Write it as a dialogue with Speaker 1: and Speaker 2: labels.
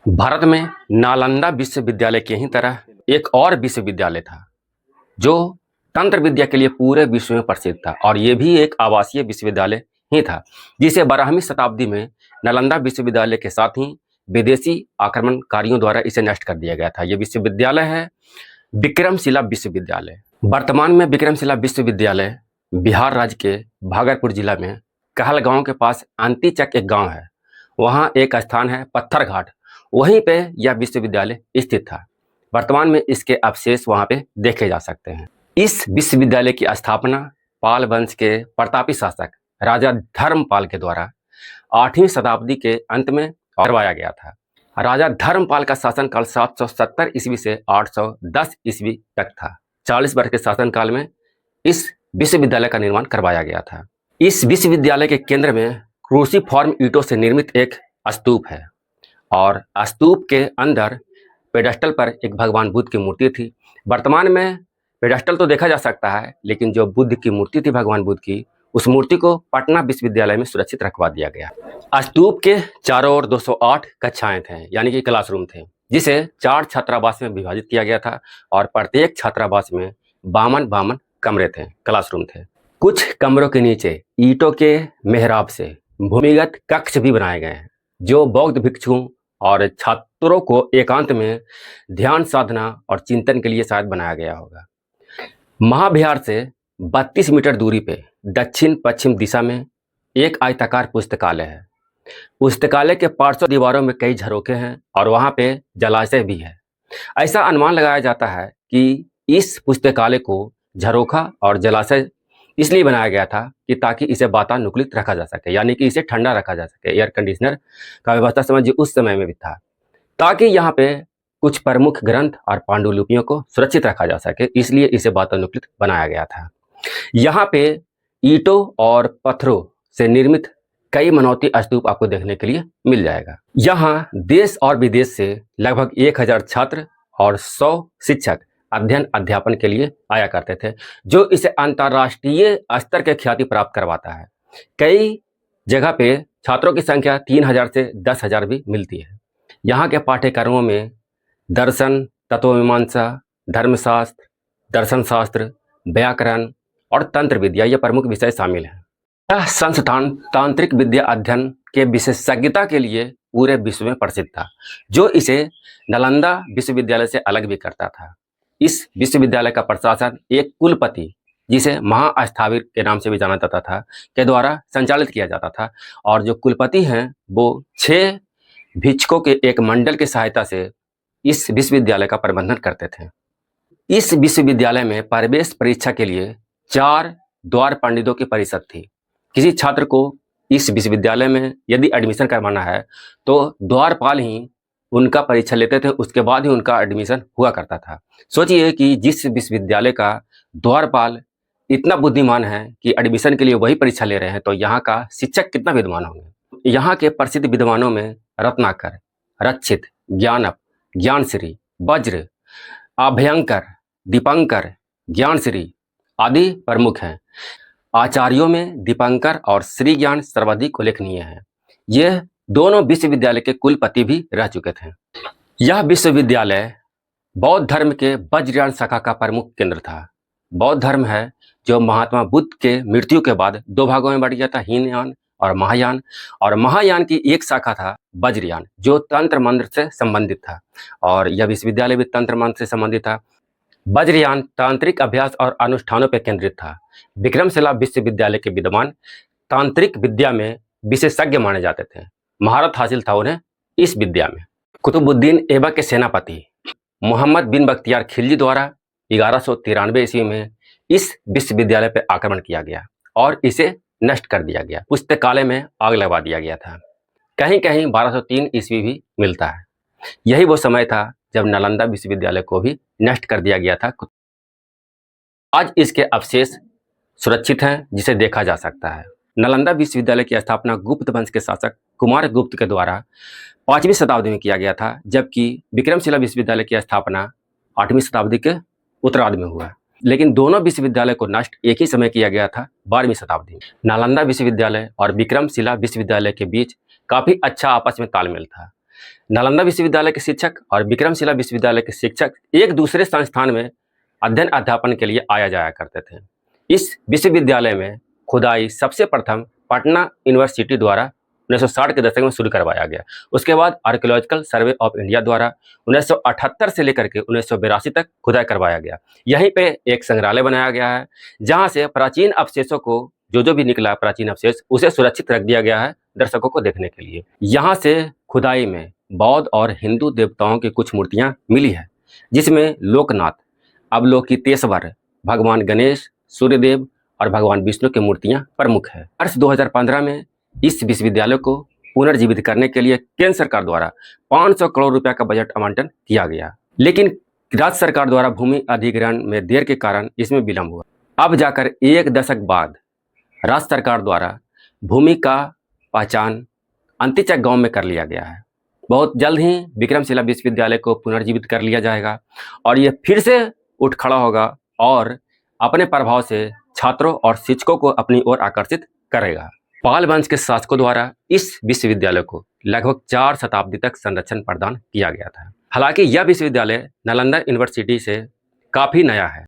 Speaker 1: भारत में नालंदा विश्वविद्यालय की ही तरह एक और विश्वविद्यालय था जो तंत्र विद्या के लिए पूरे विश्व में प्रसिद्ध था, और ये भी एक आवासीय विश्वविद्यालय ही था जिसे 12वीं शताब्दी में नालंदा विश्वविद्यालय के साथ ही विदेशी आक्रमणकारियों द्वारा इसे नष्ट कर दिया गया था। यह विश्वविद्यालय है विक्रमशिला विश्वविद्यालय। वर्तमान में विक्रमशिला विश्वविद्यालय बिहार राज्य के भागलपुर जिला में कहलगांव के पास अंतिचक एक गांव है, वहां एक स्थान है पत्थर घाट, वहीं पे यह विश्वविद्यालय स्थित था। वर्तमान में इसके अवशेष वहां पे देखे जा सकते हैं। इस विश्वविद्यालय की स्थापना पाल वंश के प्रतापी शासक राजा धर्मपाल के द्वारा 8वीं शताब्दी के अंत में करवाया गया था। राजा धर्मपाल का शासनकाल 770 ईस्वी से 810 ईस्वी तक था। 40 वर्ष के शासनकाल में इस विश्वविद्यालय का निर्माण करवाया गया था। इस विश्वविद्यालय के केंद्र में क्रूसीफॉर्म ईंटों से निर्मित एक स्तूप है, और स्तूप के अंदर पेडस्टल पर एक भगवान बुद्ध की मूर्ति थी। वर्तमान में पेडस्टल तो देखा जा सकता है, लेकिन जो बुद्ध की मूर्ति थी भगवान बुद्ध की, उस मूर्ति को पटना विश्वविद्यालय में सुरक्षित रखवा दिया गया। स्तूप के चारों ओर 208 कक्षाएं थे, यानी कि क्लासरूम थे, जिसे 4 छात्रावास में विभाजित किया गया था, और प्रत्येक छात्रावास में 52 कमरे थे, क्लासरूम थे। कुछ कमरों के नीचे ईंटों के मेहराब से भूमिगत कक्ष भी बनाए गए हैं, जो बौद्ध भिक्षुओं और छात्रों को एकांत में ध्यान साधना और चिंतन के लिए शायद बनाया गया होगा। महाविहार से 32 मीटर दूरी पे दक्षिण पश्चिम दिशा में एक आयताकार पुस्तकालय है। पुस्तकालय के पार्श्व दीवारों में कई झरोखे हैं, और वहां पे जलाशय भी है। ऐसा अनुमान लगाया जाता है कि इस पुस्तकालय को झरोखा और जलाशय इसलिए बनाया गया था कि ताकि इसे वातानुकूलित रखा जा सके, यानी कि इसे ठंडा रखा जा सके। एयर कंडीशनर का व्यवस्था समझिए उस समय में भी था, ताकि यहाँ पे कुछ प्रमुख ग्रंथ और पांडुलिपियों को सुरक्षित रखा जा सके, इसलिए इसे वातानुकूलित बनाया गया था। यहाँ पे ईंटों और पत्थरों से निर्मित कई मनौती स्तूप आपको देखने के लिए मिल जाएगा। यहाँ देश और विदेश से लगभग 1000 छात्र और 100 शिक्षक अध्ययन अध्यापन के लिए आया करते थे, जो इसे अंतर्राष्ट्रीय स्तर के ख्याति प्राप्त करवाता है। कई जगह पे छात्रों की संख्या 3000 से 10,000 भी मिलती है। यहाँ के पाठ्यक्रमों में दर्शन, तत्वमीमांसा, धर्मशास्त्र, दर्शन शास्त्र, व्याकरण और तंत्र विद्या ये प्रमुख विषय शामिल हैं। यह संस्थान तांत्रिक विद्या अध्ययन के विशेषज्ञता के लिए पूरे विश्व में प्रसिद्ध था, जो इसे नालंदा विश्वविद्यालय से अलग भी करता था। इस विश्वविद्यालय का प्रशासन एक कुलपति, जिसे महास्थाविर के नाम से भी जाना जाता था, के द्वारा संचालित किया जाता था, और जो कुलपति हैं वो 6 भिक्षुकों के एक मंडल की सहायता से इस विश्वविद्यालय का प्रबंधन करते थे। इस विश्वविद्यालय में प्रवेश परीक्षा के लिए 4 द्वार पंडितों की परिषद थी। किसी छात्र को इस विश्वविद्यालय में यदि एडमिशन करवाना है तो द्वारपाल ही उनका परीक्षा लेते थे, उसके बाद ही उनका एडमिशन हुआ करता था। सोचिए कि जिस विश्वविद्यालय का द्वारपाल इतना बुद्धिमान है कि एडमिशन के लिए वही परीक्षा ले रहे हैं, तो यहाँ का शिक्षक कितना विद्वान होंगे। यहाँ के प्रसिद्ध विद्वानों में रत्नाकर, रक्षित, ज्ञानप, ज्ञानश्री, वज्र, अभयंकर, दीपंकर, ज्ञानश्री आदि प्रमुख हैं। आचार्यों में दीपंकर और श्री ज्ञान सर्वाधिक उल्लेखनीय है। यह दोनों विश्वविद्यालय के कुलपति भी रह चुके थे। यह विश्वविद्यालय बौद्ध धर्म के वज्रयान शाखा का प्रमुख केंद्र था। बौद्ध धर्म है जो महात्मा बुद्ध के मृत्यु के बाद 2 भागों में बढ़ गया था, हीनयान और महायान। और महायान की एक शाखा था वज्रयान, जो तंत्र मंत्र से संबंधित था, और यह विश्वविद्यालय भी तंत्र मंत्र से संबंधित था। वज्रयान तांत्रिक अभ्यास और अनुष्ठानों पर केंद्रित था। विक्रमशिला विश्वविद्यालय के विद्वान तांत्रिक विद्या में विशेषज्ञ माने जाते थे। महारत हासिल था उन्हें इस विद्या में। कुतुबुद्दीन ऐबक के सेनापति मोहम्मद बिन बख्तियार खिलजी द्वारा 1193 ईस्वी में इस विश्वविद्यालय पर आक्रमण किया गया और इसे नष्ट कर दिया गया। पुस्तकालय में आग लगा दिया गया था। कहीं कहीं 1203 ईस्वी भी मिलता है। यही वो समय था जब नालंदा विश्वविद्यालय को भी नष्ट कर दिया गया था। आज इसके अवशेष सुरक्षित हैं, जिसे देखा जा सकता है। नालंदा विश्वविद्यालय की स्थापना गुप्त वंश के शासक कुमार गुप्त के द्वारा 5वीं शताब्दी में किया गया था, जबकि विक्रमशिला विश्वविद्यालय की स्थापना 8वीं शताब्दी के उत्तरार्ध में हुआ। लेकिन दोनों विश्वविद्यालय को नष्ट एक ही समय किया गया था, 12वीं शताब्दी में। नालंदा विश्वविद्यालय और विक्रमशिला विश्वविद्यालय के बीच काफ़ी अच्छा आपस में तालमेल था। नालंदा विश्वविद्यालय के शिक्षक और विक्रमशिला विश्वविद्यालय के शिक्षक एक दूसरे संस्थान में अध्ययन अध्यापन के लिए आया जाया करते थे। इस विश्वविद्यालय में खुदाई सबसे प्रथम पटना यूनिवर्सिटी द्वारा 1960 के दशक में शुरू करवाया गया। उसके बाद आर्कियोलॉजिकल सर्वे ऑफ इंडिया द्वारा 1978 से लेकर के 1982 तक खुदाई करवाया गया। यहीं पे एक संग्रहालय बनाया गया है, जहां से प्राचीन अवशेषों को जो भी निकला प्राचीन अवशेष उसे सुरक्षित रख दिया गया है दर्शकों को देखने के लिए। यहाँ से खुदाई में बौद्ध और हिंदू देवताओं की कुछ मूर्तियां मिली है, जिसमें लोकनाथ, अवलोकितेश्वर, भगवान गणेश, सूर्यदेव और भगवान विष्णु की मूर्तियां प्रमुख है। वर्ष 2015 में इस विश्वविद्यालय को पुनर्जीवित करने के लिए केंद्र सरकार द्वारा 500 करोड़ रुपए का बजट आवंटन किया गया, लेकिन राज्य सरकार द्वारा भूमि अधिग्रहण में देर के कारण इसमें विलंब हुआ। अब जाकर एक दशक बाद राज्य सरकार द्वारा भूमि का पहचान अंतिचक गांव में कर लिया गया है। बहुत जल्द ही विक्रमशिला विश्वविद्यालय को पुनर्जीवित कर लिया जाएगा और यह फिर से उठ खड़ा होगा और अपने प्रभाव से छात्रों और शिक्षकों को अपनी ओर आकर्षित करेगा। पाल वंश के शासकों द्वारा इस विश्वविद्यालय को लगभग 4 शताब्दी तक संरक्षण प्रदान किया गया था। हालांकि यह विश्वविद्यालय नालंदा यूनिवर्सिटी से काफ़ी नया है।